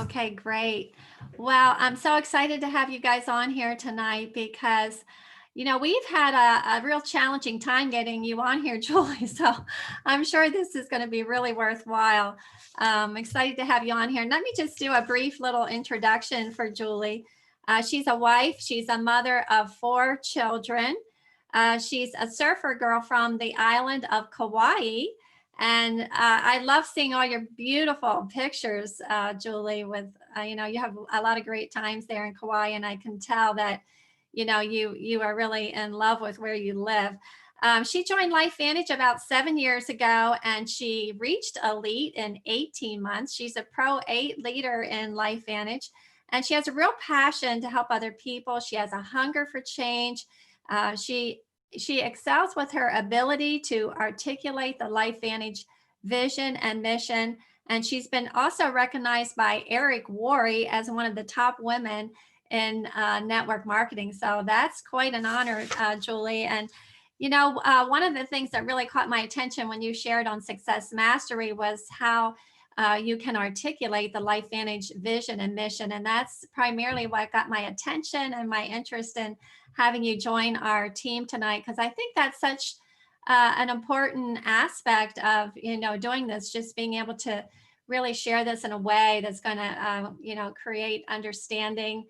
Okay, great. Well, I'm so excited to have you guys on here tonight because, we've had a real challenging time getting you on here, Julie. So I'm sure this is going to be really worthwhile. Excited to have you on here. And let me just do a brief little introduction for Julie. She's a wife, she's a mother of four children. She's a surfer girl from the island of Kauai. And I love seeing all your beautiful pictures, Julie, with, you have a lot of great times there in Kauai. And I can tell that, you are really in love with where you live. She joined LifeVantage about 7 years ago, and she reached elite in 18 months. She's a Pro 8 leader in LifeVantage, and she has a real passion to help other people. She has a hunger for change. She excels with her ability to articulate the LifeVantage vision and mission. And she's been also recognized by Eric Worre as one of the top women in network marketing. So that's quite an honor, Julie. And, one of the things that really caught my attention when you shared on Success Mastery was how you can articulate the LifeVantage vision and mission. And that's primarily what got my attention and my interest in having you join our team tonight, because I think that's such an important aspect of doing this, just being able to really share this in a way that's going to create understanding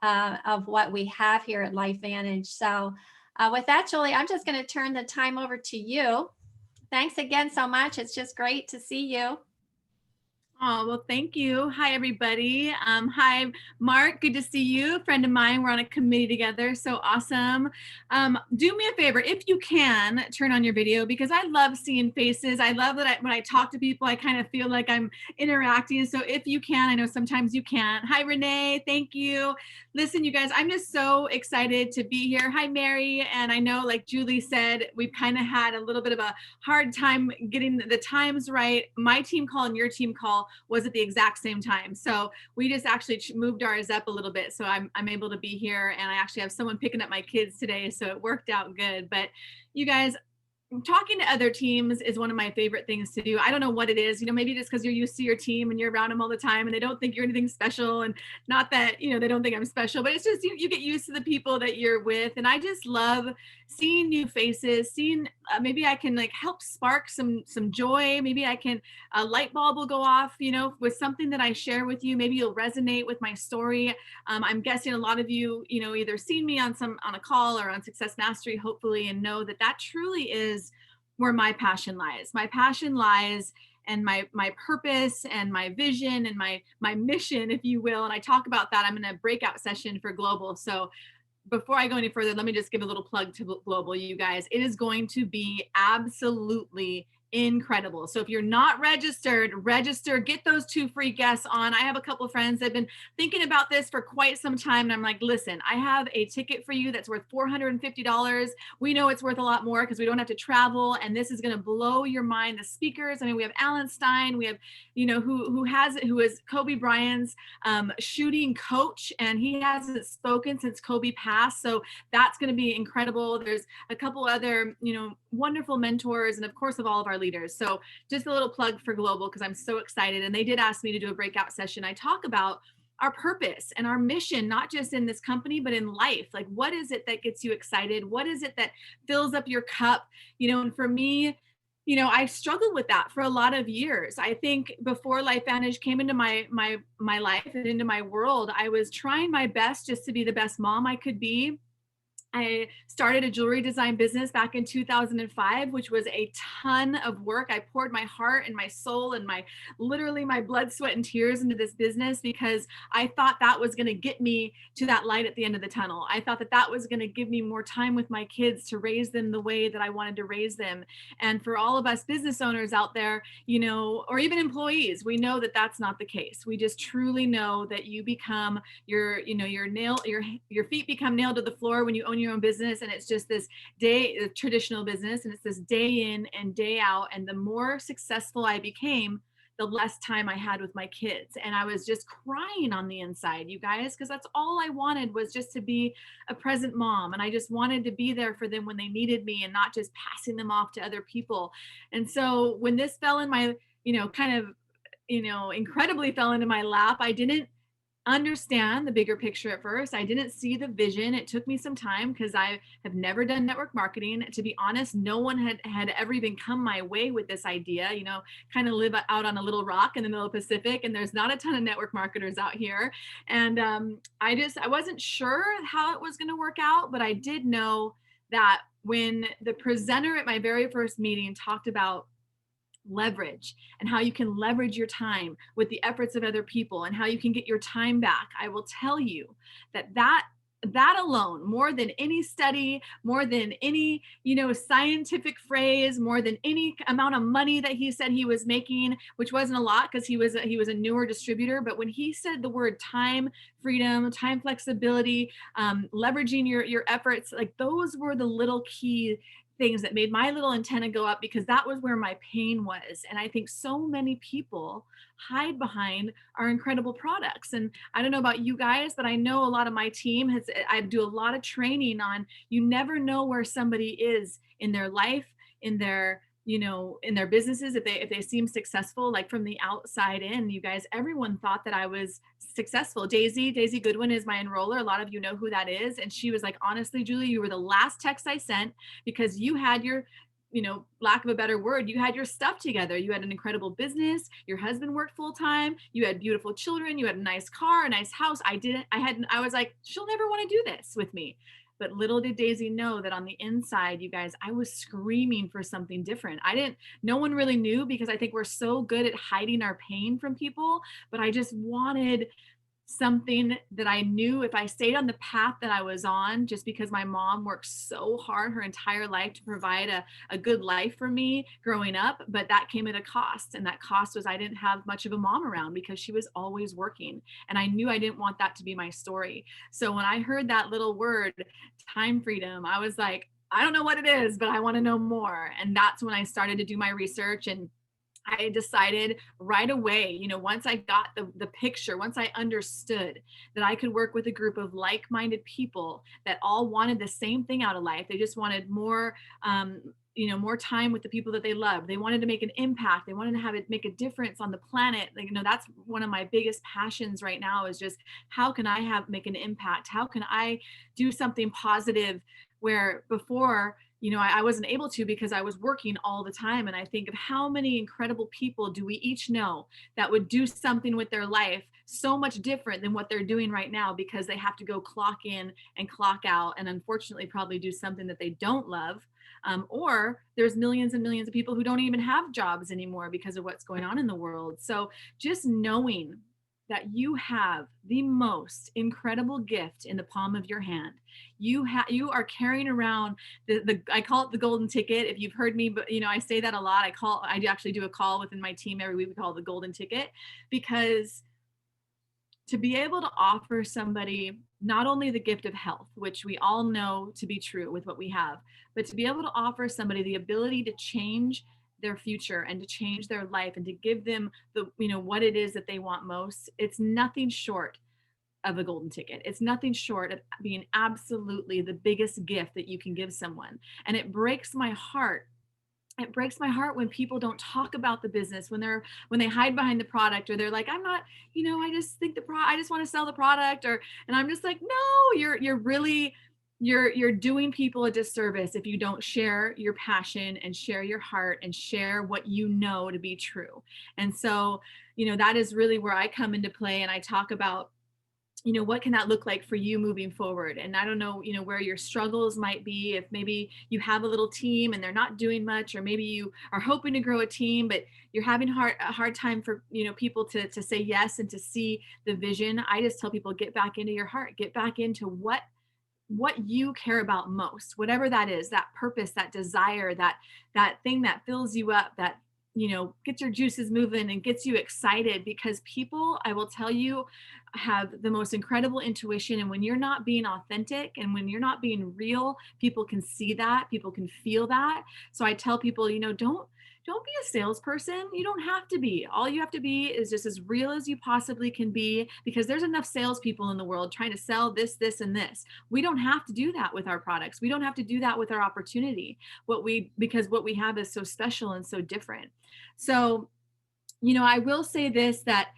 of what we have here at LifeVantage. So with that, Julie, I'm just going to turn the time over to you. Thanks again so much. It's just great to see you. Oh, well, thank you. Hi, everybody. Hi, Mark. Good to see you. A friend of mine. We're on a committee together. So awesome. Do me a favor, if you can, turn on your video, because I love seeing faces. I love that when I talk to people, I kind of feel like I'm interacting. So if you can, I know sometimes you can't. Hi, Renee. Thank you. Listen, you guys, I'm just so excited to be here. Hi, Mary. And I know, like Julie said, we've kind of had a little bit of a hard time getting the times right. My team call and your team call was at the exact same time. So we just actually moved ours up a little bit. So I'm able to be here, and I actually have someone picking up my kids today. So it worked out good. But you guys, talking to other teams is one of my favorite things to do. I don't know what it is, maybe just because you're used to your team and you're around them all the time and they don't think you're anything special, and not that, they don't think I'm special, but it's just, you get used to the people that you're with. And I just love seeing new faces, seeing maybe I can help spark some joy. Maybe I can, a light bulb will go off, with something that I share with you. Maybe you'll resonate with my story. I'm guessing a lot of you, either seen me on a call or on Success Mastery, hopefully, and know that truly is where my passion lies. My passion lies, and my purpose and my vision and my mission, if you will. And I talk about that. I'm in a breakout session for Global. So before I go any further, let me just give a little plug to Global, you guys. It is going to be absolutely incredible. So if you're not registered, register, get those 2 free guests on. I have a couple of friends that have been thinking about this for quite some time. And I'm like, listen, I have a ticket for you that's worth $450. We know it's worth a lot more because we don't have to travel. And this is going to blow your mind. The speakers, I mean, we have Alan Stein, we have, who is Kobe Bryant's shooting coach, and he hasn't spoken since Kobe passed. So that's going to be incredible. There's a couple other, wonderful mentors, and of course of all of our leaders. So just a little plug for Global, because I'm so excited. And they did ask me to do a breakout session. I talk about our purpose and our mission, not just in this company, but in life. Like, what is it that gets you excited? What is it that fills up your cup? And for me, I struggled with that for a lot of years. I think before LifeVantage came into my life and into my world, I was trying my best just to be the best mom I could be. I started a jewelry design business back in 2005, which was a ton of work. I poured my heart and my soul and literally my blood, sweat, and tears into this business because I thought that was going to get me to that light at the end of the tunnel. I thought that was going to give me more time with my kids to raise them the way that I wanted to raise them. And for all of us business owners out there, or even employees, we know that that's not the case. We just truly know that you become your feet become nailed to the floor when you own your own business. And it's just this traditional business, and it's this day in and day out. And the more successful I became, the less time I had with my kids. And I was just crying on the inside, you guys, because that's all I wanted, was just to be a present mom. And I just wanted to be there for them when they needed me, and not just passing them off to other people. And so when this fell in my, kind of incredibly fell into my lap. I didn't understand the bigger picture at first. I didn't see the vision. It took me some time because I have never done network marketing. To be honest, no one had ever even come my way with this idea, kind of live out on a little rock in the middle of the Pacific, and there's not a ton of network marketers out here. And I wasn't sure how it was going to work out, but I did know that when the presenter at my very first meeting talked about leverage and how you can leverage your time with the efforts of other people and how you can get your time back, I will tell you that alone, more than any study, more than any scientific phrase, more than any amount of money that he said he was making, which wasn't a lot because he was a newer distributor, but when he said the word time freedom, time flexibility, leveraging your efforts, like those were the little key things that made my little antenna go up, because that was where my pain was. And I think so many people hide behind our incredible products. And I don't know about you guys, but I know a lot of my team I do a lot of training on, you never know where somebody is in their life, in their in their businesses, if they seem successful, like from the outside in. You guys, everyone thought that I was successful. Daisy Goodwin is my enroller. A lot of you know who that is. And she was like, honestly, Julie, you were the last text I sent because you had your, lack of a better word, you had your stuff together. You had an incredible business. Your husband worked full time. You had beautiful children. You had a nice car, a nice house. I was like, she'll never want to do this with me. But little did Daisy know that on the inside, you guys, I was screaming for something different. No one really knew, because I think we're so good at hiding our pain from people, but I just wanted something that I knew if I stayed on the path that I was on, just because my mom worked so hard her entire life to provide a good life for me growing up, but that came at a cost. And that cost was I didn't have much of a mom around because she was always working. And I knew I didn't want that to be my story. So when I heard that little word, time freedom, I was like, I don't know what it is, but I want to know more. And that's when I started to do my research, and I decided right away, once I got the picture, once I understood that I could work with a group of like-minded people that all wanted the same thing out of life. They just wanted more, more time with the people that they loved. They wanted to make an impact. They wanted to have it make a difference on the planet. Like, that's one of my biggest passions right now, is just how can I make an impact? How can I do something positive where before, I wasn't able to because I was working all the time. And I think of how many incredible people do we each know that would do something with their life so much different than what they're doing right now, because they have to go clock in and clock out, and unfortunately probably do something that they don't love. Or there's millions and millions of people who don't even have jobs anymore because of what's going on in the world. So just knowing that you have the most incredible gift in the palm of your hand. You are carrying around I call it the golden ticket. If you've heard me, but I say that a lot. I actually do a call within my team every week. We call it the golden ticket, because to be able to offer somebody not only the gift of health, which we all know to be true with what we have, but to be able to offer somebody the ability to change their future and to change their life and to give them the what it is that they want most, it's nothing short of a golden ticket. It's nothing short of being absolutely the biggest gift that you can give someone. And it breaks my heart when people don't talk about the business, when they hide behind the product, or they're like, I'm not, I just think I just want to sell the product, and I'm just like, no, you're doing people a disservice if you don't share your passion and share your heart and share what you know to be true. And so, that is really where I come into play, and I talk about, what can that look like for you moving forward? And I don't know, where your struggles might be, if maybe you have a little team and they're not doing much, or maybe you are hoping to grow a team, but you're having a hard time for, people to say yes and to see the vision. I just tell people, get back into your heart, get back into what you care about most, whatever that is, that purpose, that desire, that thing that fills you up, that gets your juices moving and gets you excited. Because people, I will tell you, have the most incredible intuition. And when you're not being authentic and when you're not being real, people can see that, people can feel that. So I tell people, don't be a salesperson. You don't have to be. All you have to be is just as real as you possibly can be, because there's enough salespeople in the world trying to sell this, this, and this. We don't have to do that with our products. We don't have to do that with our opportunity. Because what we have is so special and so different. So, I will say this, that,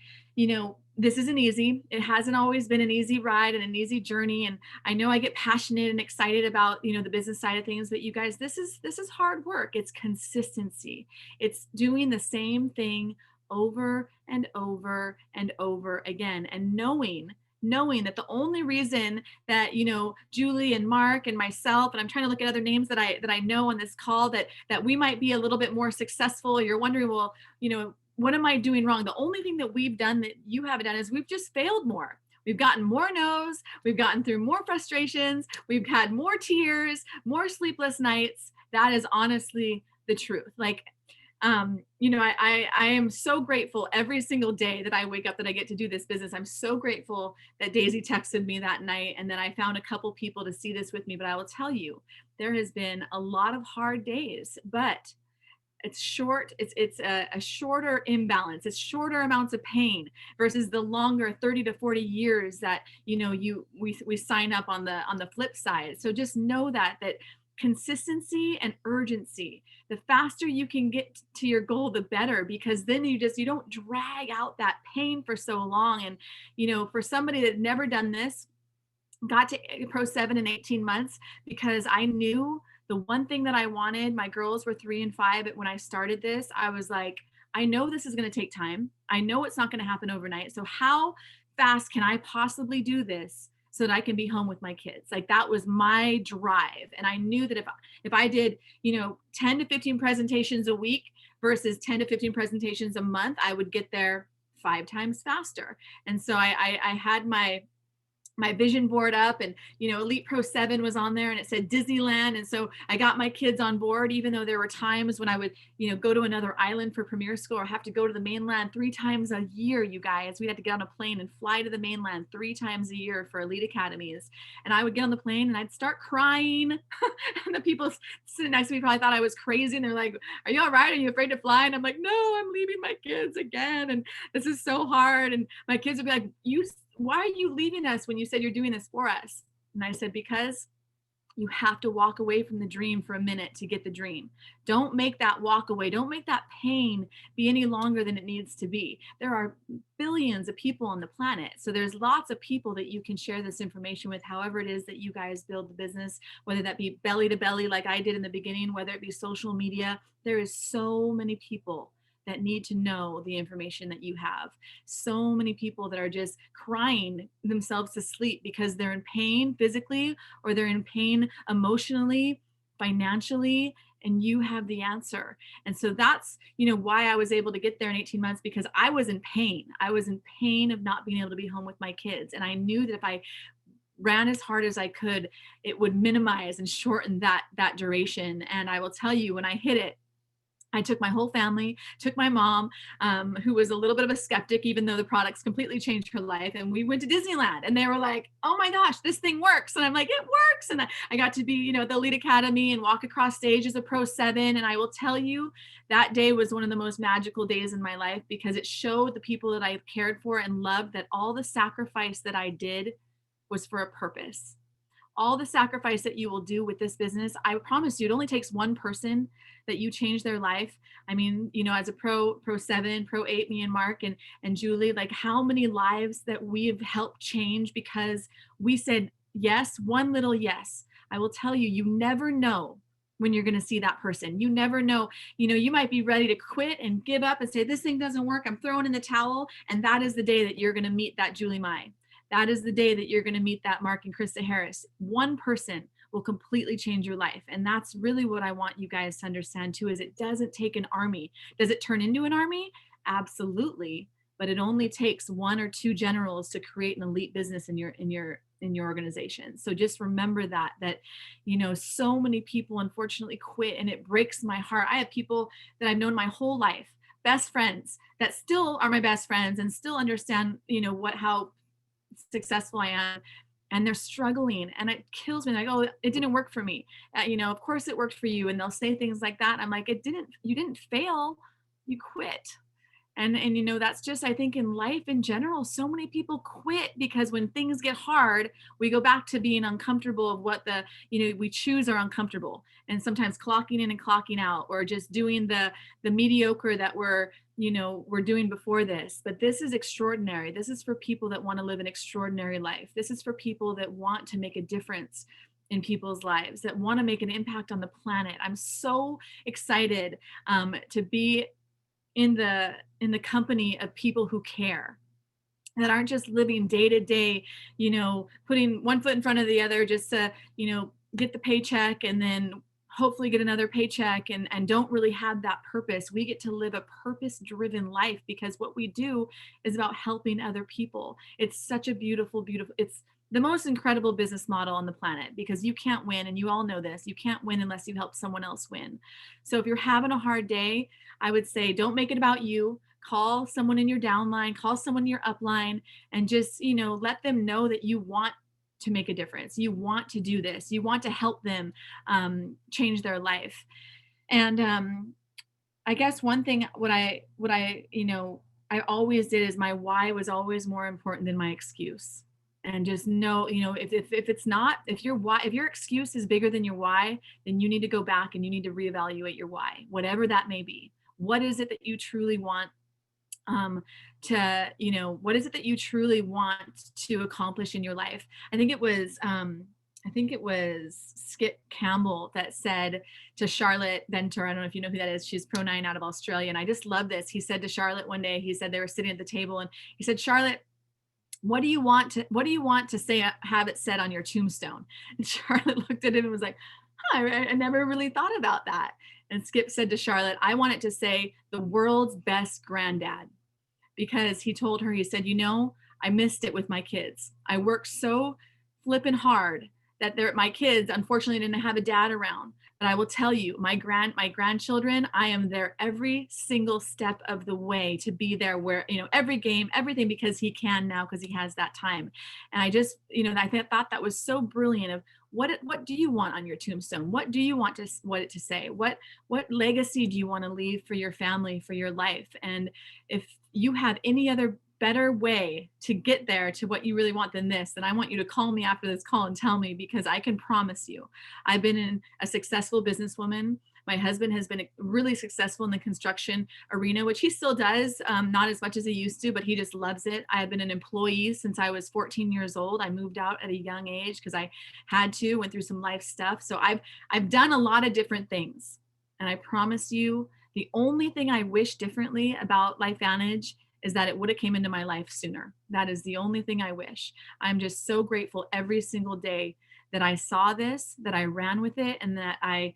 this isn't easy. It hasn't always been an easy ride and an easy journey. And I know I get passionate and excited about, the business side of things, but you guys, this is hard work. It's consistency. It's doing the same thing over and over and over again, and knowing that the only reason that, Julie and Mark and myself, and I'm trying to look at other names that I know on this call, that we might be a little bit more successful. You're wondering, well, what am I doing wrong? The only thing that we've done that you haven't done is we've just failed more. We've gotten more no's, we've gotten through more frustrations, we've had more tears, more sleepless nights. That is honestly the truth. Like, I am so grateful every single day that I wake up that I get to do this business. I'm so grateful that Daisy texted me that night and that I found a couple people to see this with me. But I will tell you, there has been a lot of hard days, but it's short. It's a shorter imbalance. It's shorter amounts of pain versus the longer 30 to 40 years that we sign up on the flip side. So just know that consistency and urgency, the faster you can get to your goal, the better, because then you don't drag out that pain for so long. And for somebody that never done this, got to Pro 7 in 18 months, because I knew the one thing that I wanted. My girls were 3 and 5 when I started this. I was like, I know this is going to take time. I know it's not going to happen overnight. So how fast can I possibly do this so that I can be home with my kids? Like, that was my drive. And I knew that if I did, 10 to 15 presentations a week versus 10 to 15 presentations a month, I would get there 5 times faster. And so I had my vision board up, and Elite Pro 7 was on there, and it said Disneyland. And so I got my kids on board, even though there were times when I would go to another island for premiere school, or have to go to the mainland 3 times a year. You guys, we had to get on a plane and fly to the mainland 3 times a year for elite academies. And I would get on the plane and I'd start crying and the people sitting next to me probably thought I was crazy, and they're like, are you all right? Are you afraid to fly? And I'm like, no, I'm leaving my kids again, and this is so hard. And my kids would be like, why are you leaving us when you said you're doing this for us? And I said, because you have to walk away from the dream for a minute to get the dream. Don't make that walk away. Don't make that pain be any longer than it needs to be. There are billions of people on the planet. So there's lots of people that you can share this information with, however it is that you guys build the business, whether that be belly to belly like I did in the beginning, whether it be social media. There is so many people that need to know the information that you have. So many people that are just crying themselves to sleep because they're in pain physically, or they're in pain emotionally, financially, and you have the answer. And so that's, why I was able to get there in 18 months, because I was in pain. I was in pain of not being able to be home with my kids. And I knew that if I ran as hard as I could, it would minimize and shorten that duration. And I will tell you, when I hit it, I took my whole family, took my mom, who was a little bit of a skeptic, even though the products completely changed her life. And we went to Disneyland, and they were like, oh my gosh, this thing works. And I'm like, it works. And I got to be, the Elite Academy and walk across stage as a Pro 7. And I will tell you, that day was one of the most magical days in my life, because it showed the people that I cared for and loved that all the sacrifice that I did was for a purpose. All the sacrifice that you will do with this business, I promise you, it only takes one person that you change their life. I mean, as a Pro 7, Pro 8, me and Mark and Julie, like, how many lives that we've helped change because we said yes, one little yes. I will tell you, you never know when you're going to see that person. You never know. You might be ready to quit and give up and say, this thing doesn't work, I'm throwing in the towel. And that is the day that you're going to meet that Julie Mai. That is the day that you're going to meet that Mark and Krista Harris. One person will completely change your life. And that's really what I want you guys to understand too, is it doesn't take an army. Does it turn into an army? Absolutely. But it only takes 1 or 2 generals to create an elite business in your organization. So just remember that so many people unfortunately quit, and it breaks my heart. I have people that I've known my whole life, best friends, that still are my best friends and still understand, how successful I am, and they're struggling, and it kills me. Like, oh, it didn't work for me. Of course it worked for you. And they'll say things like that. I'm like, you didn't fail, you quit. And that's just, I think in life in general, so many people quit because when things get hard, we go back to being uncomfortable of what we choose are uncomfortable. And sometimes clocking in and clocking out, or just doing the mediocre that we're were doing before this, but this is extraordinary. This is for people that want to live an extraordinary life. This is for people that want to make a difference in people's lives, that want to make an impact on the planet. I'm so excited to be in the company of people who care, that aren't just living day to day, putting one foot in front of the other just to, get the paycheck and then hopefully get another paycheck, and don't really have that purpose. We get to live a purpose driven life because what we do is about helping other people. It's such a beautiful, it's the most incredible business model on the planet, because you can't win, and you all know this, you can't win unless you help someone else win. So if you're having a hard day, I would say don't make it about you. Call someone in your downline, call someone in your upline, and just, let them know that you want to make a difference. You want to do this. You want to help them change their life. And I guess one thing, what I I always did is my why was always more important than my excuse. And just know, if it's not, if your why, if your excuse is bigger than your why, then you need to go back and you need to reevaluate your why, whatever that may be. What is it that you truly want what is it that you truly want to accomplish in your life? I think it was Skip Campbell that said to Charlotte Venter, I don't know if you know who that is, she's Pro 9 out of Australia, and I just love this. He said to Charlotte one day, he said they were sitting at the table, and he said, Charlotte, what do you want to say, have it said on your tombstone? And Charlotte looked at him and was like, I never really thought about that. And Skip said to Charlotte, I want it to say the world's best granddad. Because he told her, he said, I missed it with my kids. I worked so flippin' hard that my kids unfortunately didn't have a dad around. But I will tell you, my grandchildren, I am there every single step of the way to be there, where, every game, everything, because he can now, because he has that time. And I just, I thought that was so brilliant of what do you want on your tombstone? What do you want it to say? What legacy do you want to leave for your family, for your life? And if you have any other better way to get there to what you really want than this, then I want you to call me after this call and tell me, because I can promise you, I've been a successful businesswoman. My husband has been really successful in the construction arena, which he still does, not as much as he used to, but he just loves it. I have been an employee since I was 14 years old. I moved out at a young age because I had to, went through some life stuff. So I've done a lot of different things. And I promise you, the only thing I wish differently about LifeVantage is that it would have came into my life sooner. That is the only thing I wish. I'm just so grateful every single day that I saw this, that I ran with it, and that I,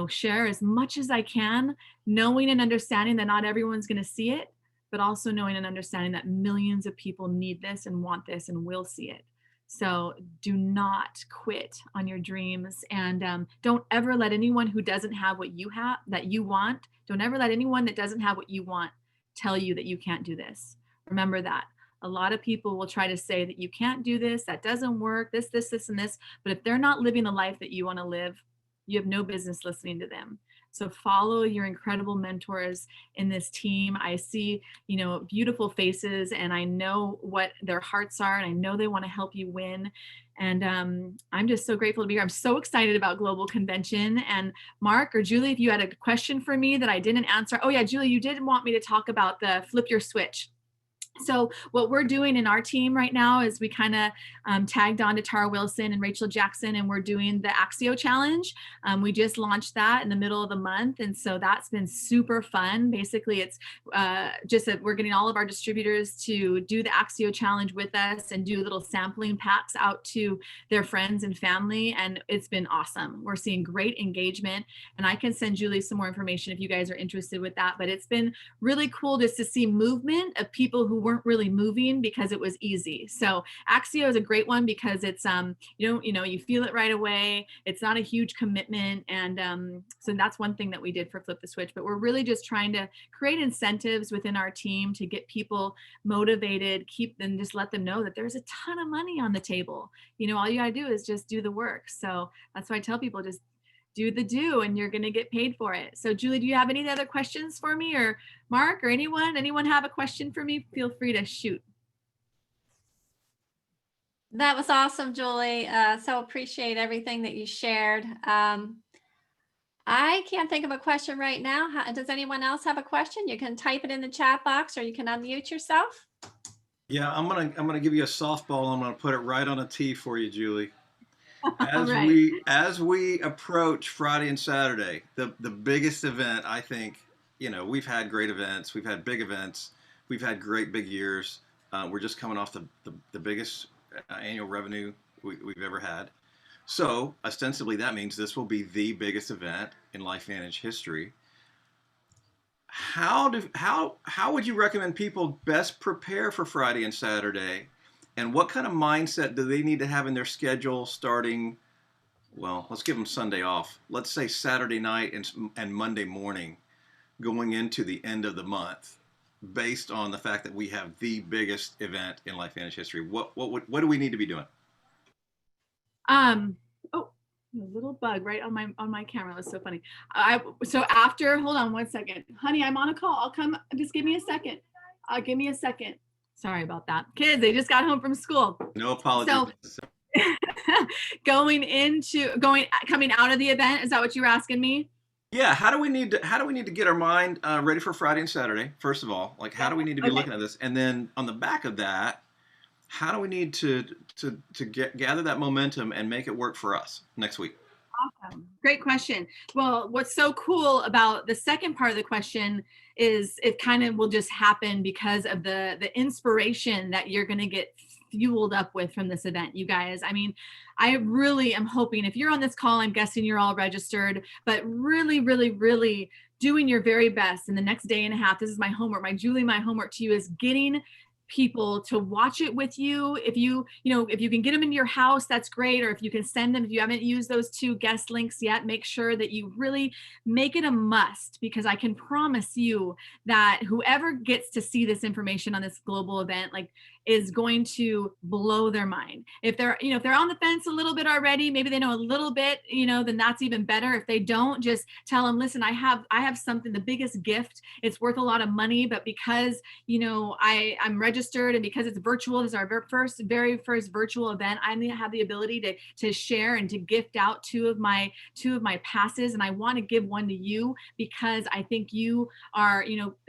share as much as I can, knowing and understanding that not everyone's going to see it, but also knowing and understanding that millions of people need this and want this and will see it. So do not quit on your dreams, and don't ever let anyone who doesn't have what you have, that you want, don't ever let anyone that doesn't have what you want tell you that you can't do this. Remember that. A lot of people will try to say that you can't do this, that doesn't work, this, and this. But if they're not living the life that you want to live, you have no business listening to them. So follow your incredible mentors in this team. I see, beautiful faces, and I know what their hearts are, and I know they want to help you win. And I'm just so grateful to be here. I'm so excited about Global Convention. And Mark or Julie, if you had a question for me that I didn't answer. Oh yeah, Julie, you did want me to talk about the flip your switch. So what we're doing in our team right now is we kind of tagged on to Tara Wilson and Rachel Jackson, and we're doing the Axio Challenge. We just launched that in the middle of the month, and so that's been super fun. Basically, it's just that we're getting all of our distributors to do the Axio Challenge with us and do little sampling packs out to their friends and family, and it's been awesome. We're seeing great engagement, and I can send Julie some more information if you guys are interested with that, but it's been really cool just to see movement of people who weren't really moving because it was easy. So Axio is a great one because it's you feel it right away. It's not a huge commitment, and so that's one thing that we did for Flip the Switch. But we're really just trying to create incentives within our team to get people motivated, keep them, just let them know that there's a ton of money on the table. All you gotta do is just do the work. So that's why I tell people, just do the do, and you're going to get paid for it. So Julie, do you have any other questions for me, or Mark, or anyone have a question for me? Feel free to shoot. That was awesome, Julie. So appreciate everything that you shared. I can't think of a question right now. Does anyone else have a question? You can type it in the chat box or you can unmute yourself. Yeah, I'm gonna give you a softball. I'm gonna put it right on a tee for you, Julie. All As right. we approach Friday and Saturday, the biggest event, I think, we've had great events, we've had big events, we've had great big years. We're just coming off the biggest annual revenue we've ever had. So ostensibly, that means this will be the biggest event in LifeVantage history. How would you recommend people best prepare for Friday and Saturday, and what kind of mindset do they need to have in their schedule starting? Well, let's give them Sunday off. Let's say Saturday night and Monday morning, going into the end of the month, based on the fact that we have the biggest event in LifeVantage history. What do we need to be doing? Um, oh, a little bug right on my camera. That's so funny. So after, hold on one second. Honey, I'm on a call. I'll come. Just give me a second. Give me a second. Sorry about that. Kids, they just got home from school. No apologies So necessary. coming out of the event, is that what you were asking me? Yeah, how do we need to get our mind ready for Friday and Saturday? First of all, like how do we need to be Okay. looking at this? And then on the back of that, how do we need to gather that momentum and make it work for us next week? Awesome. Great question. Well, what's so cool about the second part of the question is it kind of will just happen because of the inspiration that you're going to get fueled up with from this event, you guys. I mean, I really am hoping if you're on this call, I'm guessing you're all registered, but really, really, really doing your very best in the next day and a half. This is my homework. My homework to you is getting people to watch it with you. If if you can get them into your house, that's great. Or if you can send them, if you haven't used those 2 guest links yet, make sure that you really make it a must, because I can promise you that whoever gets to see this information on this global event, like, is going to blow their mind. If they're, if they're on the fence a little bit already, maybe they know a little bit, then that's even better. If they don't, just tell them, listen, I have something, the biggest gift. It's worth a lot of money, but because I'm registered and because it's virtual, this is our very first virtual event, I have the ability to share and to gift out two of my passes, and I want to give one to you because I think you are,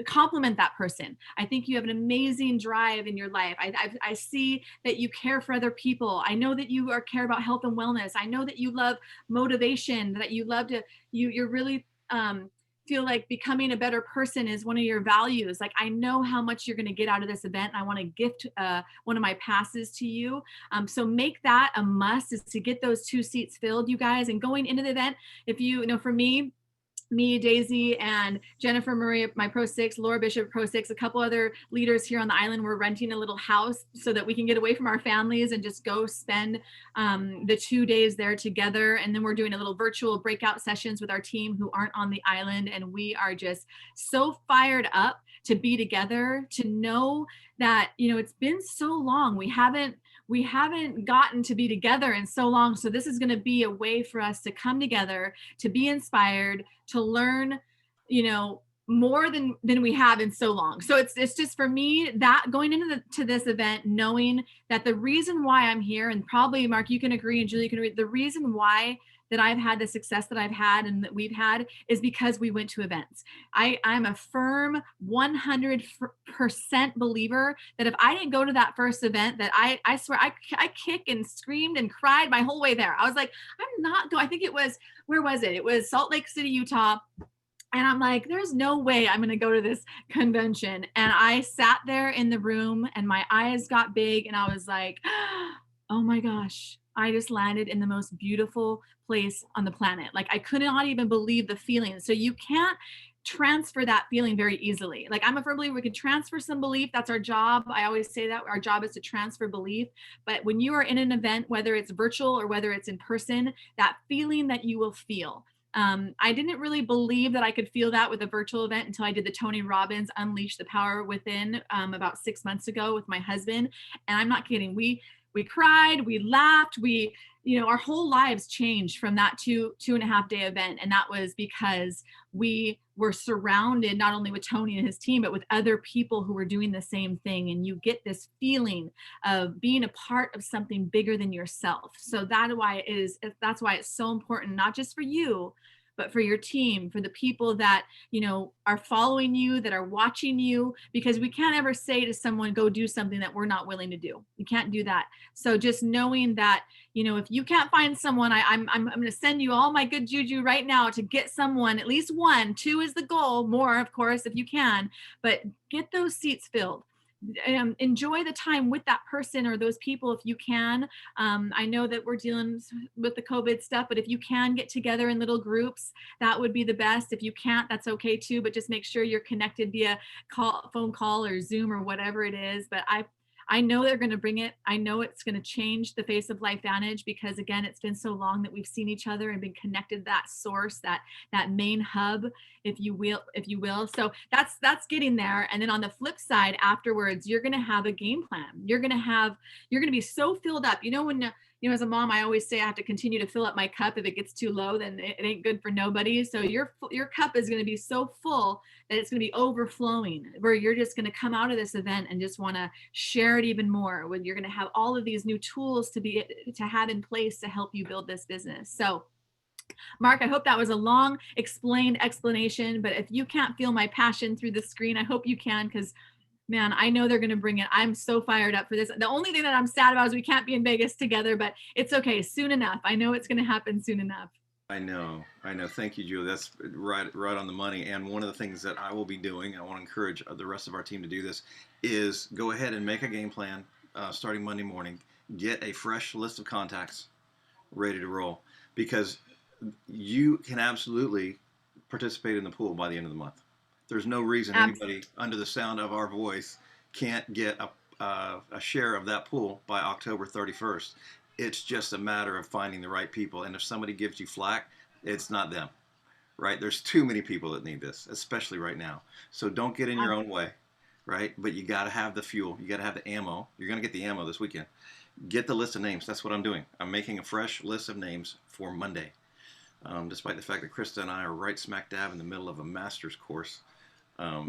compliment that person. I think you have an amazing drive in your life. I see that you care for other people. I know that you care about health and wellness. I know that you love motivation, that you love to, you're really, feel like becoming a better person is one of your values. Like, I know how much you're going to get out of this event, and I want to gift one of my passes to you. So make that a must, is to get those 2 seats filled, you guys. And going into the event, if for me, Daisy, and Jennifer Murray, my Pro 6, Laura Bishop, Pro 6, a couple other leaders here on the island, we're renting a little house so that we can get away from our families and just go spend the 2 days there together. And then we're doing a little virtual breakout sessions with our team who aren't on the island. And we are just so fired up to be together, to know that, it's been so long. We haven't gotten to be together in so long. So this is going to be a way for us to come together, to be inspired, to learn, more than we have in so long. So it's just, for me, that going into this event, knowing that the reason why I'm here, and probably Mark, you can agree, and Julie can agree, the reason why that I've had the success that I've had and that we've had is because we went to events. I'm a firm 100% believer that if I didn't go to that first event, that I swear I kicked and screamed and cried my whole way there. I was like, I'm not going. I think it was, where was it? It was Salt Lake City, Utah. And I'm like, there's no way I'm going to go to this convention. And I sat there in the room and my eyes got big and I was like, oh my gosh, I just landed in the most beautiful place on the planet. Like, I could not even believe the feeling. So you can't transfer that feeling very easily. Like, I'm a firm believer we can transfer some belief. That's our job. I always say that our job is to transfer belief. But when you are in an event, whether it's virtual or whether it's in person, that feeling that you will feel. I didn't really believe that I could feel that with a virtual event until I did the Tony Robbins Unleash the Power Within about 6 months ago with my husband. And I'm not kidding. We cried, we laughed, our whole lives changed from that 2.5 day event. And that was because we were surrounded not only with Tony and his team, but with other people who were doing the same thing. And you get this feeling of being a part of something bigger than yourself. So that's why it's so important, not just for you, but for your team, for the people that, you know, are following you, that are watching you, because we can't ever say to someone, go do something that we're not willing to do. You can't do that. So just knowing that, you know, if you can't find someone, I'm going to send you all my good juju right now to get someone, at least one. 2 is the goal, more of course if you can, but get those seats filled. Enjoy the time with that person or those people if you can. I know that we're dealing with the COVID stuff, but if you can get together in little groups, that would be the best. If you can't, that's okay too, but just make sure you're connected via phone call or Zoom or whatever it is. But I know they're going to bring it. I know it's going to change the face of LifeVantage, because again, it's been so long that we've seen each other and been connected, that source, that main hub, if you will. So that's getting there. And then on the flip side, afterwards, you're going to have a game plan. You're going to be so filled up. You know, when you know, as a mom, I always say I have to continue to fill up my cup. If it gets too low, then it ain't good for nobody. So your cup is going to be so full that it's going to be overflowing, where you're just going to come out of this event and just want to share it even more, when you're going to have all of these new tools to have in place to help you build this business. So Mark, I hope that was a long explained explanation, but if you can't feel my passion through the screen, I hope you can, because man, I know they're going to bring it. I'm so fired up for this. The only thing that I'm sad about is we can't be in Vegas together, but it's okay. Soon enough. I know it's going to happen soon enough. I know. Thank you, Julie. That's right on the money. And one of the things that I will be doing, and I want to encourage the rest of our team to do this, is go ahead and make a game plan starting Monday morning. Get a fresh list of contacts ready to roll, because you can absolutely participate in the pool by the end of the month. There's no reason anybody under the sound of our voice can't get a share of that pool by October 31st. It's just a matter of finding the right people. And if somebody gives you flack, it's not them, right? There's too many people that need this, especially right now. So don't get in your own way, right? But you got to have the fuel. You got to have the ammo. You're going to get the ammo this weekend. Get the list of names. That's what I'm doing. I'm making a fresh list of names for Monday, despite the fact that Krista and I are right smack dab in the middle of a master's course. So,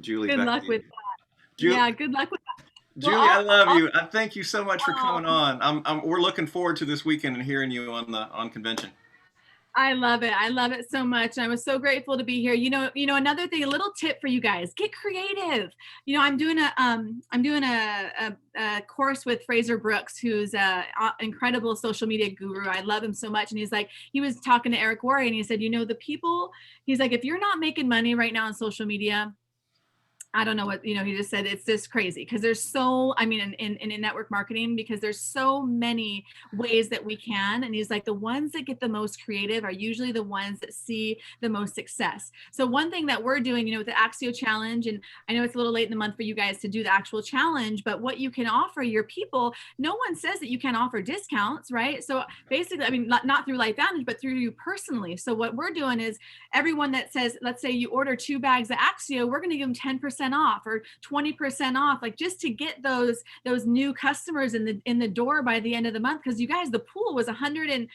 Julie, good back luck to you. with that. Julie, Yeah, good luck with that. Julie, Well, I love you. I thank you so much for coming on. We're looking forward to this weekend and hearing you on convention. I love it. I love it so much. I was so grateful to be here. You know, another thing, a little tip for you guys: get creative. You know, I'm doing a course with Fraser Brooks, who's a incredible social media guru. I love him so much. And he was talking to Eric Worre, and he said, you know, he's like, if you're not making money right now on social media, I don't know what, he just said, it's just crazy, because there's in network marketing, because there's so many ways that we can. And he's like, the ones that get the most creative are usually the ones that see the most success. So one thing that we're doing, with the Axio challenge, and I know it's a little late in the month for you guys to do the actual challenge, but what you can offer your people, no one says that you can't offer discounts, right? So basically, not through LifeVantage, but through you personally. So what we're doing is, everyone that says, let's say you order 2 bags of Axio, we're going to give them 10% off or 20% off, like just to get those new customers in the door by the end of the month. Because you guys, the pool was $160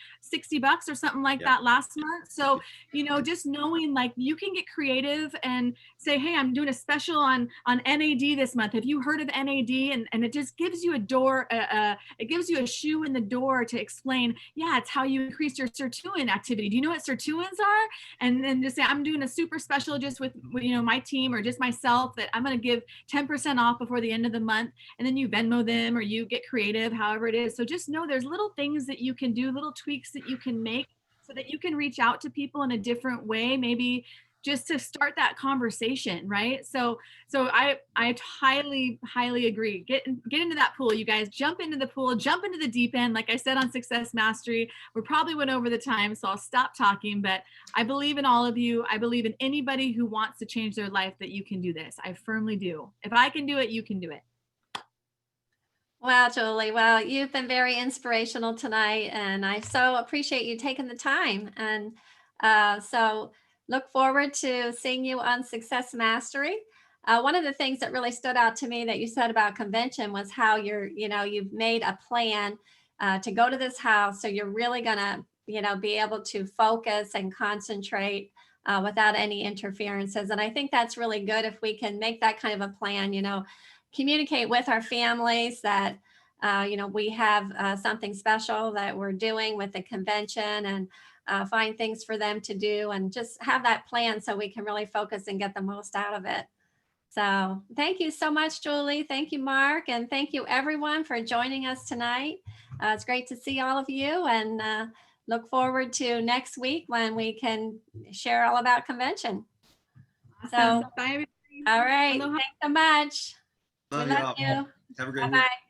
or something like that last month. So just knowing, like, you can get creative and say, hey, I'm doing a special on NAD this month. Have you heard of NAD? And it just gives you it gives you a shoe in the door to explain, it's how you increase your sirtuin activity. Do you know what sirtuins are? And then just say, I'm doing a super special just with my team or just myself, that I'm going to give 10% off before the end of the month. And then you Venmo them or you get creative, however it is. So just know there's little things that you can do, little tweaks that you can make so that you can reach out to people in a different way, maybe just to start that conversation, right? So I highly agree. Get into that pool, you guys. Jump into the pool, jump into the deep end. Like I said on Success Mastery, we probably went over the time, so I'll stop talking. But I believe in all of you. I believe in anybody who wants to change their life, that you can do this. I firmly do. If I can do it, you can do it. Wow, Julie. Well, you've been very inspirational tonight, and I so appreciate you taking the time. And so look forward to seeing you on Success Mastery. One of the things that really stood out to me that you said about convention was how you've made a plan to go to this house. So you're really going to, be able to focus and concentrate without any interferences. And I think that's really good if we can make that kind of a plan, communicate with our families that, we have something special that we're doing with the convention, and find things for them to do and just have that plan so we can really focus and get the most out of it. So thank you so much, Julie. Thank you, Mark. And thank you everyone for joining us tonight. It's great to see all of you, and look forward to next week when we can share all about convention. Awesome. So, Bye, everybody. all right. Aloha. Thanks so much. Love We love y'all. you. Have a great week. Bye-bye.